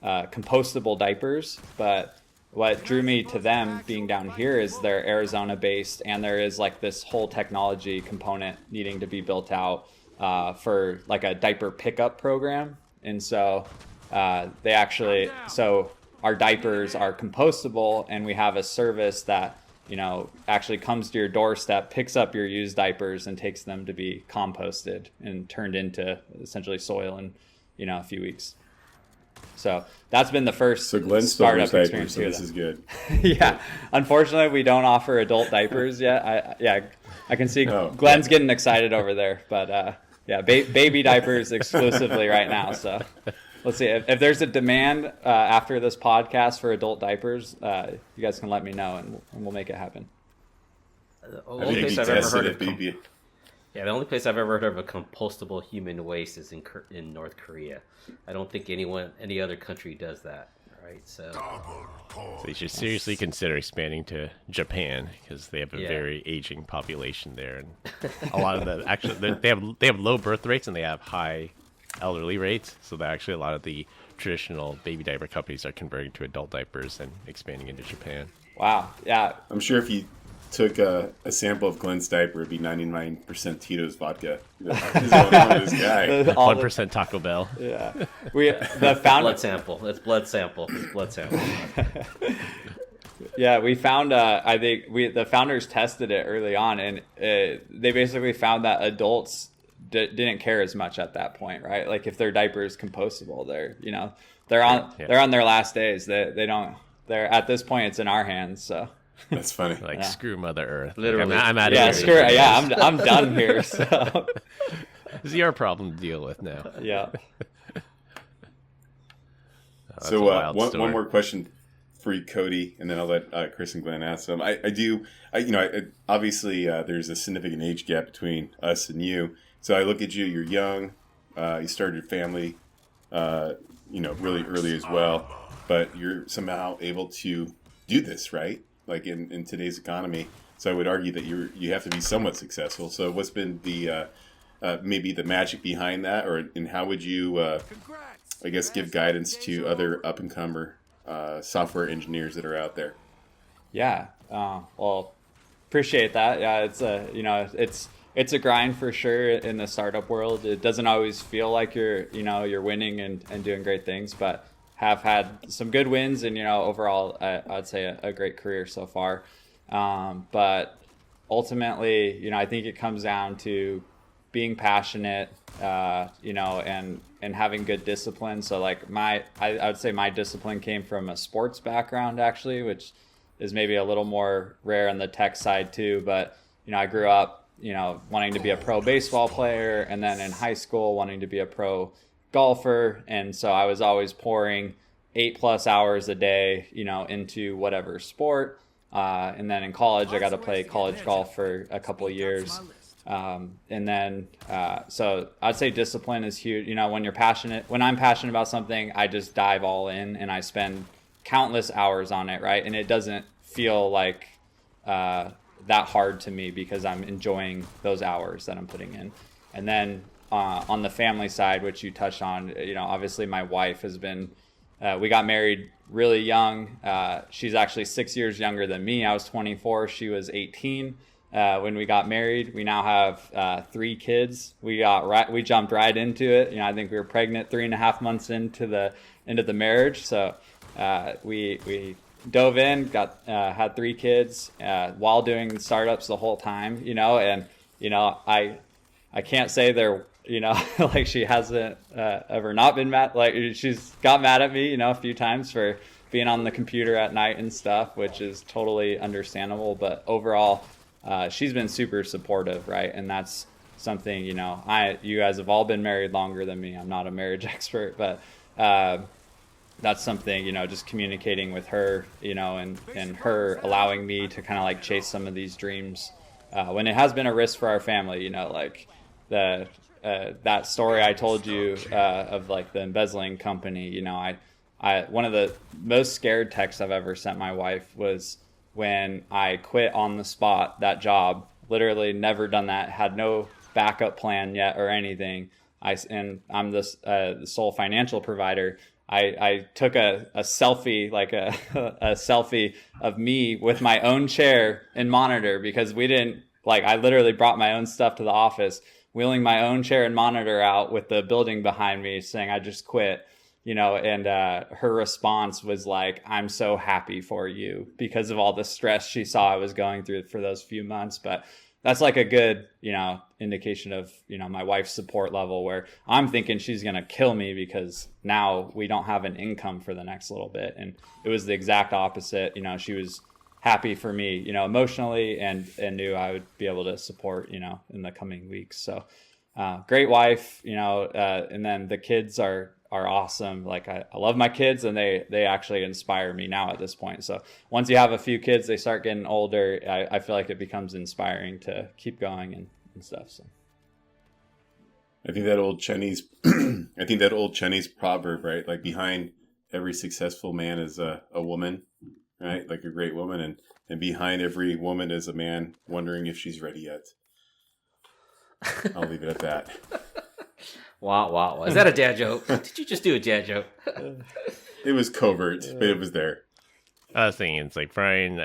compostable diapers. But what drew me to them being down here is they're Arizona based, and there is this whole technology component needing to be built out for a diaper pickup program. And so our diapers are compostable, and we have a service that actually comes to your doorstep, picks up your used diapers, and takes them to be composted and turned into essentially soil in a few weeks. So that's been the first startup experience here. This is good. Yeah, unfortunately, we don't offer adult diapers yet. I can see Glenn's getting excited over there, but baby diapers exclusively right now. So let's see if there's a demand after this podcast for adult diapers. You guys can let me know, and we'll make it happen. The only place I've ever heard of a compostable human waste is in North Korea. I don't think any other country does that, right? So you should seriously consider expanding to Japan, because they have a very aging population there, and a lot of the they have low birth rates and they have high elderly rates. So that actually a lot of the traditional baby diaper companies are converting to adult diapers and expanding into Japan. Wow. Yeah. I'm sure if you took a sample of Glenn's diaper, it'd be 99% Tito's vodka. What is going on with this guy? 1% Taco Bell. Yeah, the founder. Blood sample. It's blood sample. It's blood sample. Yeah, we found. I think the founders tested it early on, and they basically found that adults didn't care as much at that point, right? Like if their diaper is compostable, they're on their last days. They don't. They're at this point, it's in our hands. So that's funny. Like screw Mother Earth. Literally, I'm out of yeah, here. screw. Yeah, I'm done here. So This is your problem to deal with now. yeah. That's So a wild one story. more question for you, Cody, and then I'll let Chris and Glenn ask them. Obviously there's a significant age gap between us and you. So I look at you, you're young, you started your family, really early as well, but you're somehow able to do this, right? Like in today's economy. So I would argue that you have to be somewhat successful. So what's been the maybe the magic behind that, and how would you, I guess, give guidance to other up-and-comer software engineers that are out there? Yeah. Well, appreciate that. Yeah, it's a grind for sure in the startup world. It doesn't always feel like you're winning and doing great things, but have had some good wins and, overall, I'd say a great career so far. But ultimately, I think it comes down to being passionate, and having good discipline. So like I would say my discipline came from a sports background actually, which is maybe a little more rare on the tech side too. But, I grew up, wanting to be a pro baseball player, and then in high school wanting to be a pro golfer. And so I was always pouring 8+ hours a day, into whatever sport. And then in college, I got to play college golf for a couple of years. So I'd say discipline is huge. when I'm passionate about something, I just dive all in and I spend countless hours on it. Right. And it doesn't feel like, that hard to me because I'm enjoying those hours that I'm putting in. And then, on the family side, which you touched on, obviously my wife has been, we got married really young. She's actually 6 years younger than me. I was 24. She was 18. When we got married. We now have 3 kids. We jumped right into it. I think we were pregnant 3.5 months into the marriage. So we dove in, had 3 kids while doing startups the whole time. And I can't say they're like she hasn't ever not been mad. Like she's got mad at me a few times for being on the computer at night and stuff, which is totally understandable. But overall, she's been super supportive, right? And that's something, you guys have all been married longer than me. I'm not a marriage expert, but that's something, just communicating with her, and her allowing me to kind of like chase some of these dreams when it has been a risk for our family, like that story I told you of like the embezzling company. I one of the most scared texts I've ever sent my wife was when I quit on the spot that job. Literally never done that, had no backup plan yet or anything. I'm the sole financial provider. I took a selfie, like a selfie of me with my own chair and monitor, because I literally brought my own stuff to the office, wheeling my own chair and monitor out with the building behind me saying I just quit. And her response was like, I'm so happy for you, because of all the stress she saw I was going through for those few months. But that's like a good, indication of, my wife's support level, where I'm thinking she's going to kill me because now we don't have an income for the next little bit. And it was the exact opposite. She was happy for me, emotionally, and knew I would be able to support, in the coming weeks. So great wife, and then the kids are awesome. Like I love my kids, and they actually inspire me now at this point. So once you have a few kids, they start getting older. I feel like it becomes inspiring to keep going and stuff. So I think that old Chinese proverb, right? Like behind every successful man is a woman, right? Like a great woman, and behind every woman is a man wondering if she's ready yet. I'll leave it at that. Wow. Is that a dad joke? Did you just do a dad joke? It was covert, but it was there. I was thinking, it's like, Brian,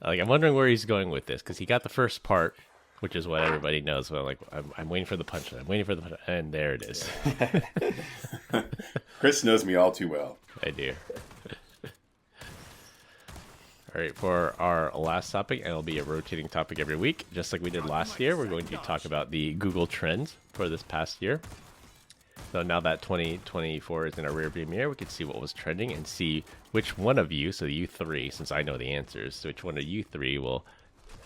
I'm wondering where he's going with this because he got the first part, which is what everybody knows. But I'm waiting for the punchline. I'm waiting for the punchline, and there it is. Chris knows me all too well. I do. All right, for our last topic, and it'll be a rotating topic every week, just like we did last year. We're going to talk about the Google Trends for this past year. So now that 2024 is in our rearview mirror, we can see what was trending and see which one of you, so you three, since I know the answers, so which one of you three will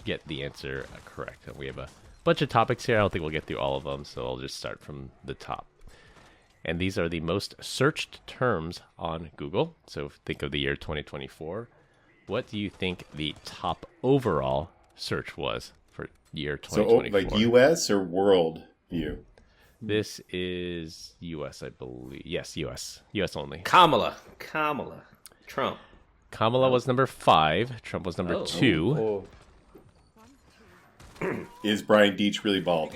get the answer correct. And we have a bunch of topics here. I don't think we'll get through all of them, so I'll just start from the top. And these are the most searched terms on Google. So think of the year 2024. What do you think the top overall search was for year 2024? So like US or world view? This is US, I believe. Yes, US. US only. Kamala. Trump. Kamala was number 5. Trump was number 2. Is Brian Deitch really bald?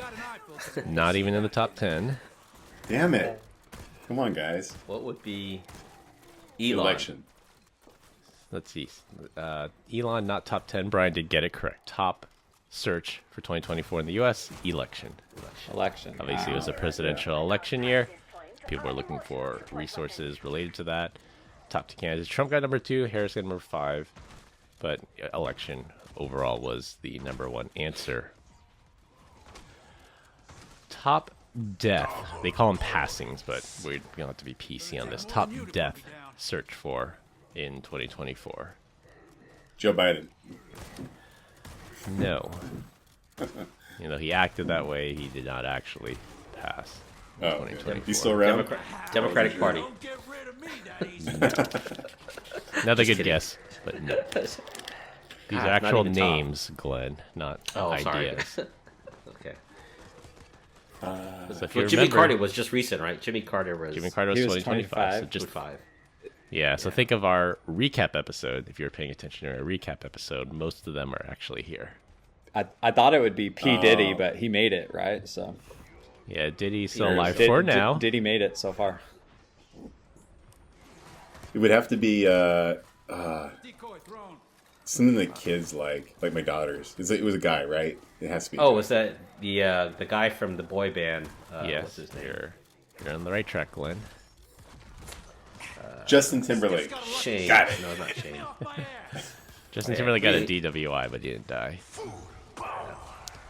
Not even in the top 10. Damn it. Come on, guys. What would be Elon? Election. Let's see. Elon, not top 10. Brian did get it correct. Top search for 2024 in the US, election. Obviously, it was a presidential election year. People were looking for resources related to that. Top 2 candidates. Trump got number 2. Harris got number 5. But election overall was the number 1 answer. Top death. They call them passings, but we don't have to be PC on this. Top death search for in 2024. Joe Biden. No. He acted that way. He did not actually pass. Oh, okay. He's still around? Democratic Party. Don't get rid of me that easy. Another good guess, but no. These are not actual even top. names, Glenn, not ideas. Sorry. Okay. So if Well, you Jimmy remember, Carter was just recent, right? Jimmy Carter was He was 2025. So 25. just 5. yeah. So think of our recap episode. If you're paying attention to our recap episode, most of them are actually here. I thought it would be P. Diddy, but he made it, right? So Yeah, Diddy's still alive for now. Diddy made it so far. It would have to be Decoy thrown. something that kids like my daughters. It was a guy, right? It has to be. Oh, was that the guy from the boy band? What's Yes, his name? you're on the right track, Glenn. Justin Timberlake. Shane. Got it. No, not Shane. Justin Timberlake got a DWI, but he didn't die.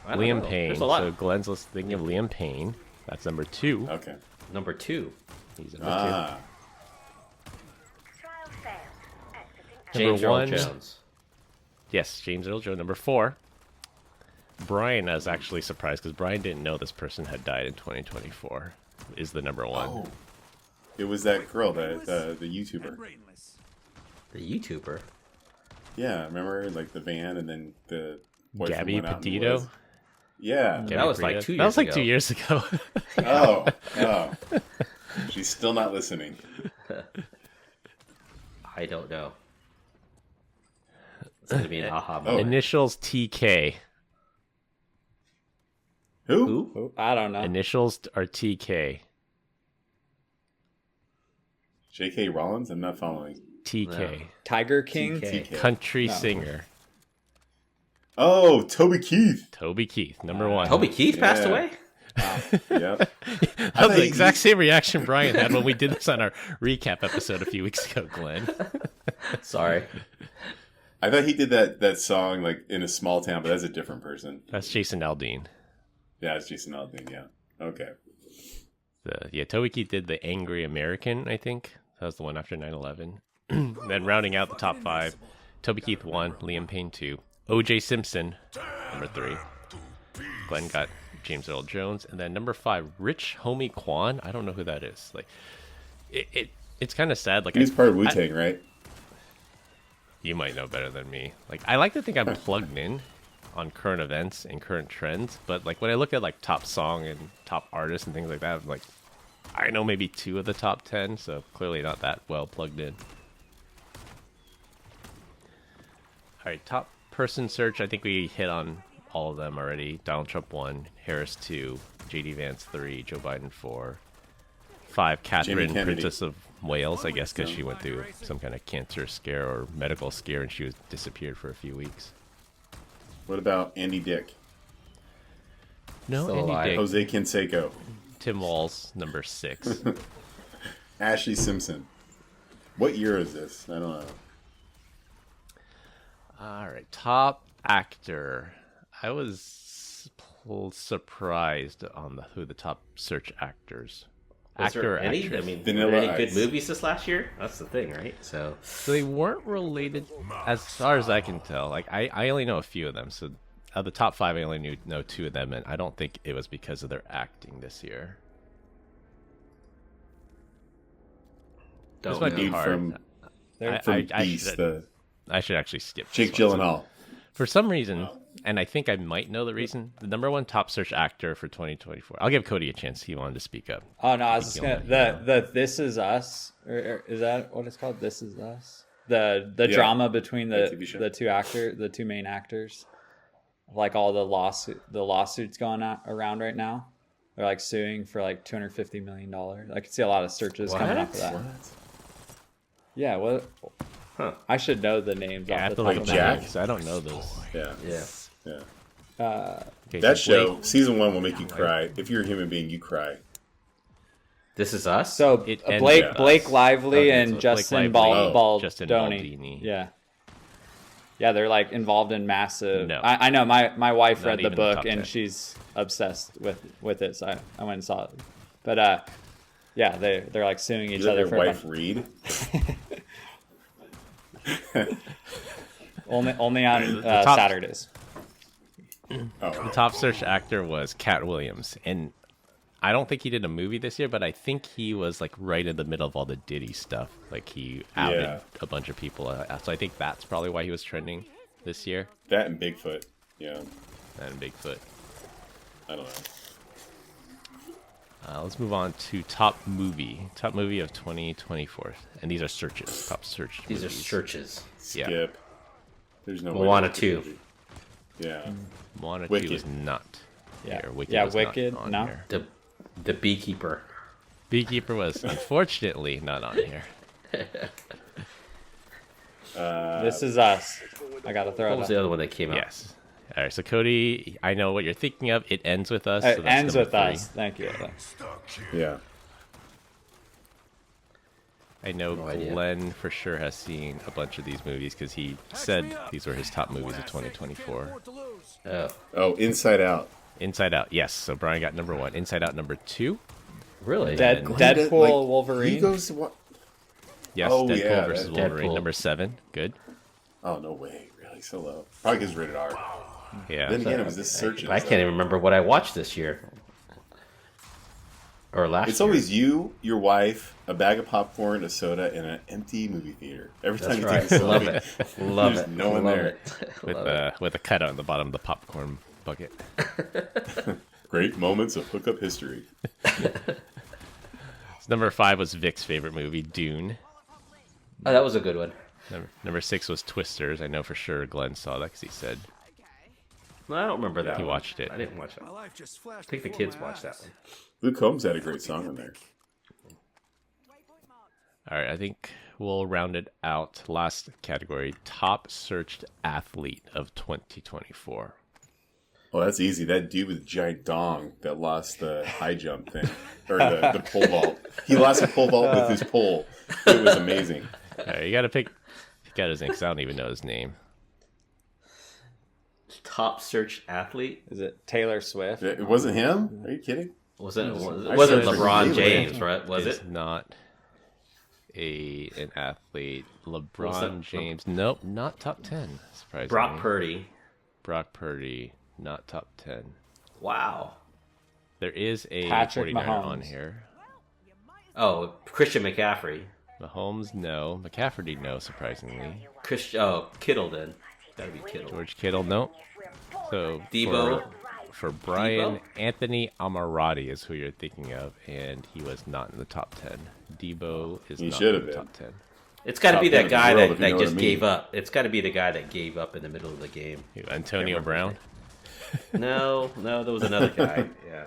I don't Liam know. Payne. There's a lot. So Glenn's thinking of Liam Payne. That's number 2. Okay. Number 2. He's number Ah. James Number Earl 1. Jones. 2. Yes, James Earl Jones. Number 4. Brian is actually surprised because Brian didn't know this person had died in 2024. Is the number 1. Oh. It was that girl, the YouTuber. Brainless. The YouTuber. Yeah, remember like the van and then the boyfriend Gabby went out in the Petito. woods? Yeah. Gabby That was like Petito. 2 years That was like ago. 2 years ago. Oh. She's still not listening. I don't know. It's going to be an aha Oh. moment. Initials TK. Who? Who? I don't know. Initials are TK. J.K. Rollins? I'm not following. TK. Tiger King. TK. TK. Country No. singer. Oh, Toby Keith. Toby Keith. Number 1. Toby Keith passed Yeah. away? Yep. That was the exact same reaction Brian had when we did this on our recap episode a few weeks ago, Glenn. Sorry. I thought he did that song like in a small town, but that's a different person. That's Jason Aldean. Yeah, it's Jason Aldean. Yeah. Okay. Toby Keith did the Angry American, I think. That was the one after 9/11. Then rounding out the top 5, Toby Keith 1, Liam Payne 2, O.J. Simpson, number 3. Glenn got James Earl Jones, and then number 5, Rich Homie Quan. I don't know who that is. Like, it's kind of sad. Like, He was part of Wu-Tang, right? You might know better than me. Like, I like to think I'm plugged in on current events and current trends, but like when I look at like top song and top artists and things like that, I'm like, I know maybe 2 of the top 10, so clearly not that well plugged in. All right, top person search. I think we hit on all of them already. Donald Trump 1, Harris 2, JD Vance 3, Joe Biden 4, 5, Catherine, Kennedy. Princess of Wales, I guess, because she went through some kind of cancer scare or medical scare, and she was disappeared for a few weeks. What about Andy Dick? No, Still Andy alive. Dick. Jose Canseco. Tim Walls, number 6. Ashley Simpson. What year is this? I don't know. All right, top actor. I was surprised on who the top search actors. Was Actor there or any? actress. I mean, Vanilla were there any Ice. good movies this last year? That's the thing, right? So So they weren't related, as far as I can tell. Like I only know a few of them. So of the top 5, I only know 2 of them, and I don't think it was because of their acting this year. don't This might know. be Dude hard. from Beast, I should actually skip this Jake one. Gyllenhaal. For some reason, and I think I might know the reason, the number 1 top search actor for 2024. I'll give Cody a chance. He wanted to speak up. Oh no, I was just You'll gonna let the This Is Us, or is that what it's called? This Is Us. The Yeah. drama between That TV show. the two main actors, like all the lawsuits going around right now. They're like suing for like $250 million. I could see a lot of searches coming up of that. What? Yeah, what? Huh. I should know the names Yeah, I off have the to top look of at my Jack? head. that because I don't know those. Yeah. Yeah. Yeah. Okay, That so show, Blake- season 1 will make you cry. If you're a human being, you cry. This Is Us. So It ends Blake with Blake us. Lively Okay, and so it's Justin Blake Lively, Baldoni. Justin Baldini. Yeah. Yeah, they're like involved in massive. No. I know my wife Not read the even the book top and 10. she's obsessed with it. So I went and saw it. But yeah, they're like suing each You let other your for wife read? only on top- Saturdays. The Oh, top search actor was Cat Williams, and I don't think he did a movie this year, but I think he was like right in the middle of all the Diddy stuff. Like he outed Yeah. a bunch of people, so I think that's probably why he was trending this year. that and Bigfoot. Yeah, And Bigfoot. I don't know. Let's move on to top movie of 2024, and these are searches. Top search. These are movies. searches. Yeah. Skip. There's no way Moana to- 2. Yeah. Moana 2 Wicked. is not. Yeah. Here. Wicked Yeah, was not Wicked, on no. here. The Beekeeper. Beekeeper was unfortunately not on here. This Is Us. I gotta throw What it was up. the other one that came out? Yes. All right, so Cody, I know what you're thinking of. It ends with us. It so that's ends number with 3. us. Thank you. Yeah. I know No idea. Glenn for sure has seen a bunch of these movies because he said these were his top movies of 2024. Oh, Oh, Inside Out. Inside Out, yes. So Brian got number 1. Inside Out number 2. really? Dead- And- Deadpool, Wolverine? He goes to what? Yes, Oh, Deadpool yeah, versus that- Wolverine Deadpool. number 7. Good. Oh, no way. Really? So low. Probably because rated R. Yeah. Then again, it was this search. I can't even remember what I watched this year. Or last It's year. always you, your wife, a bag of popcorn, a soda, and an empty movie theater. Every time That's you right. take a Love selfie. it. Love There's it. no one Love there. it. with Love it. with a cutout on the bottom of the popcorn bucket. Great moments of hookup history. Number 5 was Vic's favorite movie, Dune. Oh, that was a good one. Number 6 was Twisters. I know for sure Glenn saw that because he said No, I don't remember that. he one. watched it. I didn't watch that. My life just flashed I think the before kids my watched that eyes. one. Luke Combs had a great song in there. All right, I think we'll round it out. Last category, top searched athlete of 2024. Oh, that's easy. That dude with the giant dong that lost the high jump thing. Or the pole vault. He lost a pole vault with his pole. It was amazing. All right, you got to pick out his name because I don't even know his name. Top search athlete? Is it Taylor Swift? It wasn't him? Are you kidding? Wasn't it I wasn't searched for LeBron him. James, right? Was It's it? not an athlete. Was LeBron that- James. Nope, not top 10. Surprisingly. Brock Purdy. Brock Purdy, not top 10. Wow. There is a Patrick 49er on Mahomes. here. Oh, Christian McCaffrey. Mahomes, no. McCafferty, no, surprisingly. Kittle then. Gotta be Kittle. George Kittle, no. So Debo? for Brian, Debo? Anthony Amarati is who you're thinking of, and he was not in the top 10. Debo is He not should in have the been. top 10. It's got to Top be 10 that in the guy world, that, if you know that what just I mean. gave up. It's got to be the guy that gave up in the middle of the game. Antonio Brown. No, there was another guy. Yeah.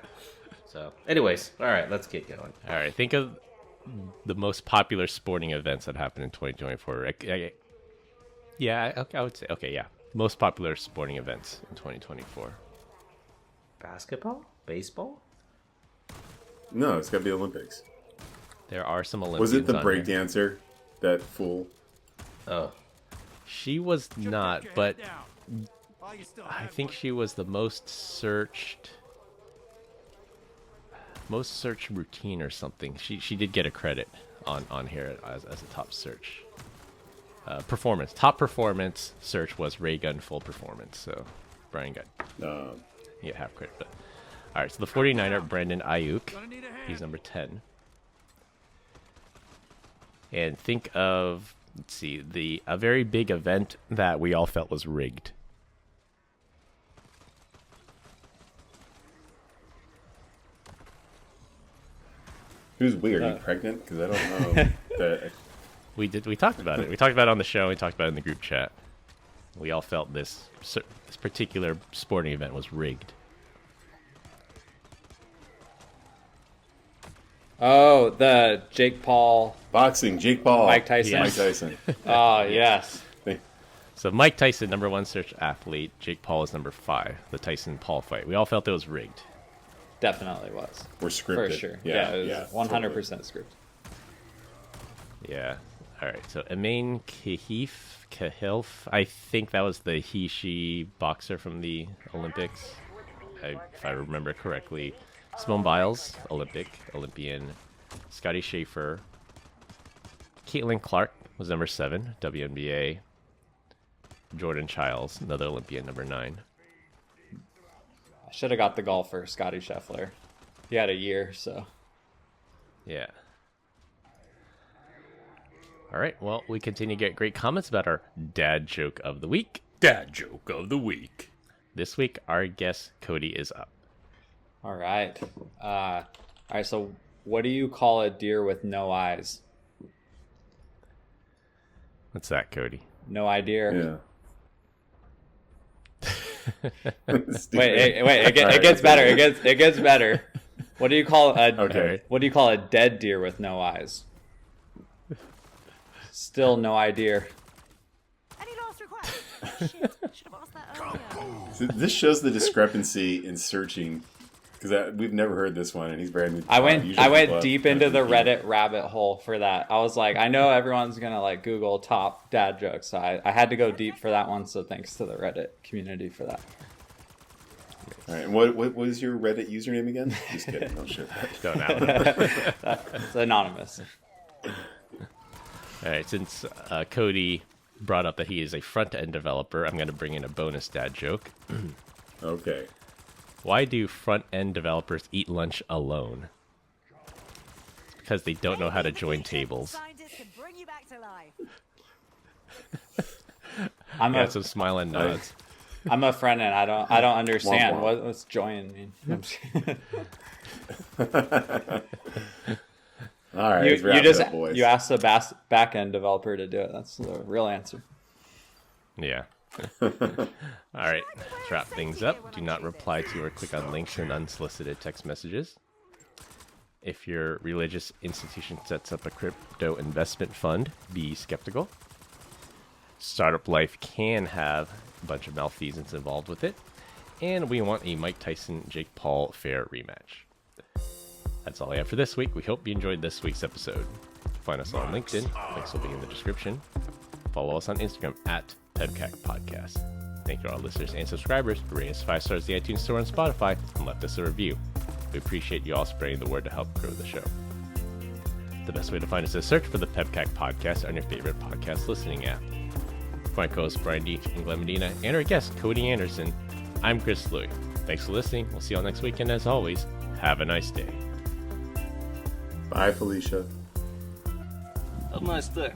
So, anyways, all right, let's get going. All right, think of the most popular sporting events that happened in 2024. I would say, okay, yeah. Most popular sporting events in 2024. Basketball? Baseball? No, it's got to be Olympics. There are some Olympians. Was it the on here. breakdancer? That fool? Oh. She was not, but I think she was the most searched routine or something. She did get a credit on here as a top search. Top performance search was ray gun full performance. So Brian got half credit. But all right, so the 49er Brandon Ayuk, he's number 10. And think of, let's see, a very big event that we all felt was rigged. Who's weird? Are you pregnant? Because I don't know. We talked about it. We talked about it on the show. We talked about it in the group chat. We all felt this particular sporting event was rigged. Oh, the Jake Paul. Boxing, Jake Paul. Mike Tyson. Yes. Mike Tyson. Oh, yes. So Mike Tyson, number 1 search athlete. Jake Paul is number 5. The Tyson-Paul fight. We all felt it was rigged. Definitely was. We're scripted. For sure. Yeah, it was 100% totally. scripted. Yeah. All right. So Emain Kahilf. I think that was the he-she boxer from the Olympics. If I remember correctly. Simone Biles, Olympian. Scotty Schaefer. Caitlin Clark was number 7, WNBA. Jordan Childs, another Olympian, number 9. I should have got the golfer, Scotty Scheffler. He had a year, so. Yeah. All right. Well, we continue to get great comments about our dad joke of the week. Dad joke of the week. This week, our guest, Cody, is up. All right. So what do you call a deer with no eyes? What's that, Cody? No idea. Yeah. Wait. It gets better. It gets better. What do you call What do you call a dead deer with no eyes? Still no idea. Any last requests? Shit, should have asked that earlier. So this shows the discrepancy in searching, because we've never heard this one, and he's brand new. I went deep into the Reddit rabbit hole for that. I was like, I know everyone's gonna like Google top dad jokes, so I had to go deep for that one. So thanks to the Reddit community for that. All right, and what was your Reddit username again? Just kidding. Don't share that. Don't know. It's anonymous. All right. Since Cody brought up that he is a front-end developer, I'm going to bring in a bonus dad joke. Okay. Why do front-end developers eat lunch alone? It's because they don't know how to join tables. Scientists can bring you back to life. I'm some smile and nods. I'm a friend and I don't understand Womp womp. what's join mean. All right. let's wrap You just it up, boys. you asked the back end developer to do it. That's the real answer. Yeah. All right. Let's wrap things up. Do not reply to or click on links in unsolicited text messages. If your religious institution sets up a crypto investment fund, be skeptical. Startup life can have a bunch of malfeasance involved with it. And we want a Mike Tyson, Jake Paul fair rematch. That's all I have for this week. We hope you enjoyed this week's episode. Find us on LinkedIn. Links will be in the description. Follow us on Instagram at PEBCAK Podcast. Thank you to all listeners and subscribers for rating us 5 stars in the iTunes Store and Spotify and left us a review. We appreciate you all spreading the word to help grow the show. The best way to find us is search for the PEBCAK Podcast on your favorite podcast listening app. For my co-hosts Brian Deach and Glenn Medina and our guest Cody Anderson, I'm Chris Louie. Thanks for listening. We'll see you all next week, and as always, have a nice day. Bye, Felicia. Have a nice day.